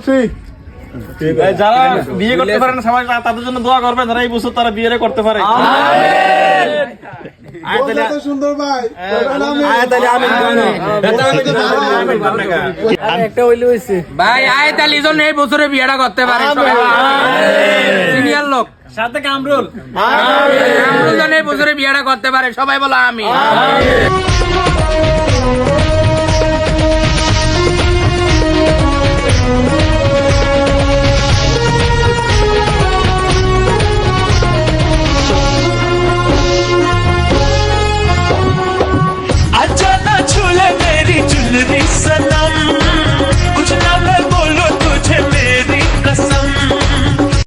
খুশি যারা বিয়ে করতে পারে না সবাই তাদের জন্য দোয়া করবেন, যারা এই বছর তারা বিয়ে করতে পারে। সুন্দর ভাই ভাই আয়াত আলী জন এই বছরে বিয়েটা করতে পারে সিনিয়র লোক, সাথে কামরুল কামরুল জন এই বছরে বিয়েটা করতে পারে, সবাই বলো আমি।